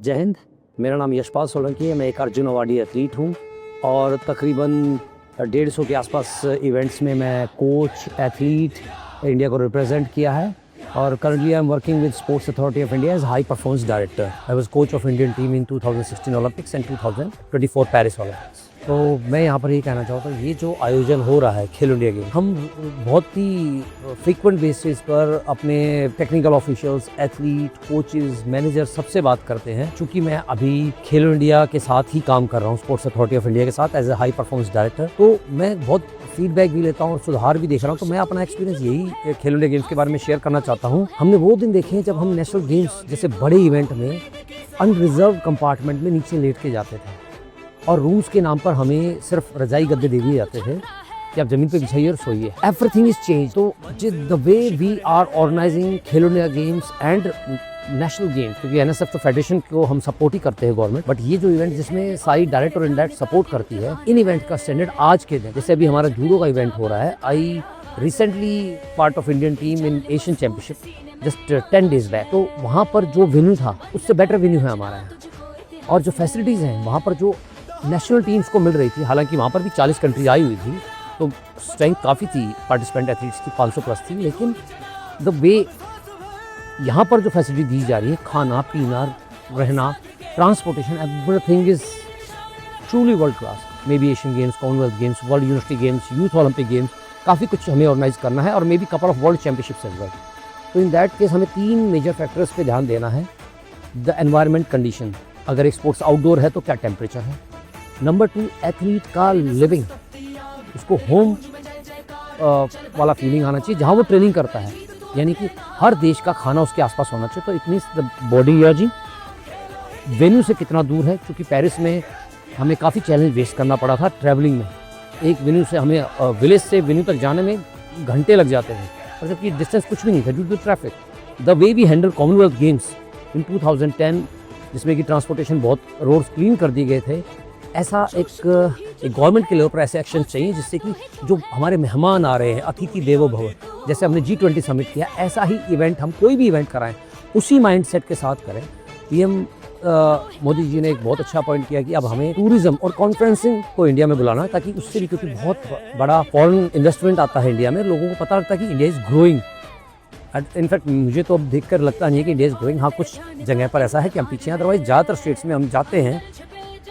जय हिंद। मेरा नाम यशपाल सोलंकी है। मैं एक अर्जुन अवार्डी एथलीट हूँ और तकरीबन 150 के आसपास इवेंट्स में मैं कोच एथलीट इंडिया को रिप्रेजेंट किया है और currently I am working with sports authority of India as high performance director. I was coach of Indian team in 2016 Olympics and 2024 Paris Olympics. तो मैं यहाँ पर ये कहना चाहता हूँ, ये जो आयोजन हो रहा है खेलो इंडिया गेम, हम बहुत ही फ्रीक्वेंट बेसिस पर अपने technical officials, athlete, coaches, manager सबसे बात करते हैं। चूँकि मैं अभी खेलो इंडिया के साथ ही काम कर रहा हूँ, स्पोर्ट्स अथॉरिटी ऑफ इंडिया के साथ as a high performance director, तो मैं बहुत फीडबैक भी लेता हूँ और सुधार भी देख रहा हूँ। तो मैं अपना एक्सपीरियंस यही खेलो इंडिया गेम्स के बारे में शेयर करना चाहता हूँ। हमने वो दिन देखे हैं जब हम नेशनल गेम्स जैसे बड़े इवेंट में अनरिजर्व कंपार्टमेंट में नीचे लेट के जाते थे और रूल्स के नाम पर हमें सिर्फ रजाई गद्दे दे दिए जाते थे कि आप जमीन पे बिछाइए और सोइए। Everything is change. तो the way we are organising Khelo India games and national games, क्योंकि एनएसएफ तो फेडरेशन को हम सपोर्ट ही करते हैं गवर्नमेंट, बट ये जो इवेंट जिसमें सारी डायरेक्ट और इनडायरेक्ट सपोर्ट करती है, इन इवेंट का स्टैंडर्ड आज के दिन, जैसे अभी हमारा जूडो का इवेंट हो रहा है, I recently part of Indian team in Asian championship just 10 days back. तो वहाँ पर जो वेन्यू था उससे बेटर वेन्यू है हमारा यहाँ, और जो फैसिलिटीज़ हैं वहाँ पर जो नेशनल टीम्स को मिल रही थी, हालांकि वहाँ पर भी 40 कंट्रीज आई हुई थी, तो स्ट्रेंथ काफ़ी थी पार्टिसिपेंट एथलीट्स की, 500 प्लस थी। लेकिन द वे यहाँ पर जो फैसिलिटी दी जा रही है, खाना पीना, रहना, transportation, everything is truly world class. Maybe Asian Games, Commonwealth Games, World University Games, Youth Olympic Games, काफ़ी कुछ हमें ऑर्गेनाइज करना है और maybe couple of world championships as well. तो इन दैट केस हमें 3 मेजर फैक्टर्स पे ध्यान देना है। द एनवायरनमेंट कंडीशन, अगर एक स्पोर्ट्स आउटडोर है तो क्या टेम्परेचर है। नंबर 2, एथलीट का लिविंग, उसको होम वाला फीलिंग आना चाहिए जहाँ वो ट्रेनिंग करता है, यानी कि हर देश का खाना उसके आसपास होना चाहिए। तो it means the body energy, venue से कितना दूर है, क्योंकि पेरिस में हमें काफ़ी चैलेंज फेस करना पड़ा था ट्रैवलिंग में। एक वेन्यू से हमें विलेज से वेन्यू तक जाने में घंटे लग जाते थे, और जबकि डिस्टेंस कुछ भी नहीं था due to traffic. The way we handle Commonwealth games in 2010, जिसमें कि ट्रांसपोर्टेशन बहुत रोड्स क्लीन कर दिए गए थे, ऐसा एक गवर्नमेंट के लेवल पर ऐसे एक्शन चाहिए जिससे कि जो हमारे मेहमान आ रहे हैं, अतिथि देवो भव, जैसे हमने G20 समिट किया, ऐसा ही इवेंट हम कोई भी इवेंट कराएं उसी माइंडसेट के साथ करें। पीएम मोदी जी ने एक बहुत अच्छा पॉइंट किया कि अब हमें टूरिज्म और कॉन्फ्रेंसिंग को इंडिया में बुलाना है, ताकि उससे भी, क्योंकि बहुत बड़ा फॉरेन इन्वेस्टमेंट आता है इंडिया में, लोगों को पता लगता है कि इंडिया इज़ ग्रोइंग। इनफैक्ट मुझे तो अब देखकर लगता नहीं है कि इंडिया इज़ ग्रोइंग। हाँ, कुछ जगह पर ऐसा है कि हम पीछे हैं, अदरवाइज ज़्यादातर स्टेट्स में हम जाते हैं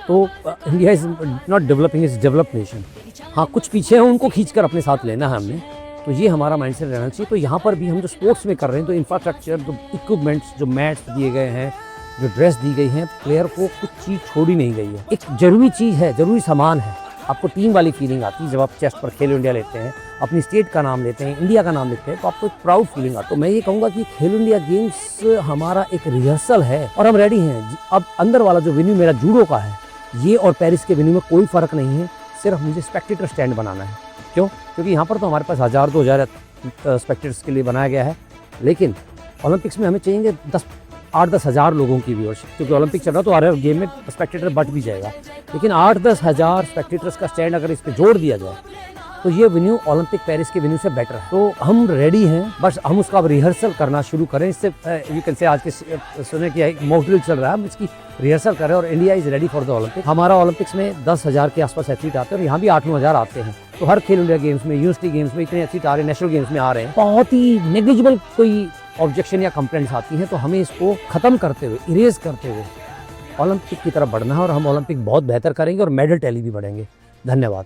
तो India is not developing, is developed nation. हाँ, कुछ पीछे हैं, उनको खींचकर अपने साथ लेना है हमने, तो ये हमारा माइंडसेट रहना चाहिए। तो यहाँ पर भी हम जो स्पोर्ट्स में कर रहे हैं, तो इंफ्रास्ट्रक्चर, जो इक्विपमेंट्स, जो मैट्स दिए गए हैं, जो ड्रेस दी गई है, प्लेयर को कुछ चीज़ छोड़ी नहीं गई है। एक ज़रूरी चीज़ है, ज़रूरी सामान है। आपको टीम वाली फीलिंग आती है जब आप चेस्ट पर खेलो इंडिया लेते हैं, अपनी स्टेट का नाम लेते हैं, इंडिया का नाम लेते हैं, तो आपको एक प्राउड फीलिंग आती है। तो मैं ये कहूँगा कि खेलो इंडिया गेम्स हमारा एक रिहर्सल है और हम रेडी हैं। अब अंदर वाला जो वेन्यू मेरा जूडो का है, ये और पेरिस के वेन्यू में कोई फ़र्क नहीं है, सिर्फ मुझे स्पेक्टेटर स्टैंड बनाना है। क्यों? क्योंकि यहाँ पर तो हमारे पास 1000-2000 स्पेक्टेटर्स के लिए बनाया गया है, लेकिन ओलंपिक्स में हमें चाहिए 8-10 हज़ार लोगों की व्यूअरशिप, क्योंकि ओलंपिक चल रहा तो हर गेम में स्पेक्टेटर बढ़ भी जाएगा। लेकिन 8-10 हज़ार स्पेक्टेटर्स का स्टैंड अगर इस पर जोड़ दिया जाए तो ये वेन्यू ओलंपिक पेरिस के वेन्यू से बेटर है। तो हम रेडी हैं, बस हम उसका अब रिहर्सल करना शुरू करें। इससे यू कैन से आज के सुने कि एक मॉक ड्रिल चल रहा है, हम इसकी रिहर्सल करें और India is ready for the Olympic. हमारा ओलंपिक्स में 10,000 के आसपास एथलीट आते हैं और यहाँ भी 8-9 हज़ार आते हैं। तो हर खेलो इंडिया गेम्स में, यूनिवर्सिटी गेम्स में इतने एथलीट आ रहे हैं, नेशनल गेम्स में आ रहे हैं, बहुत ही नेग्लिजिबल कोई ऑब्जेक्शन या कंप्लेंट्स आती हैं, तो हमें इसको ख़त्म करते हुए, इरेज करते हुए ओलंपिक की तरफ बढ़ना है और हम ओलंपिक बहुत बेहतर करेंगे और मेडल टैली भी बढ़ेंगे। धन्यवाद।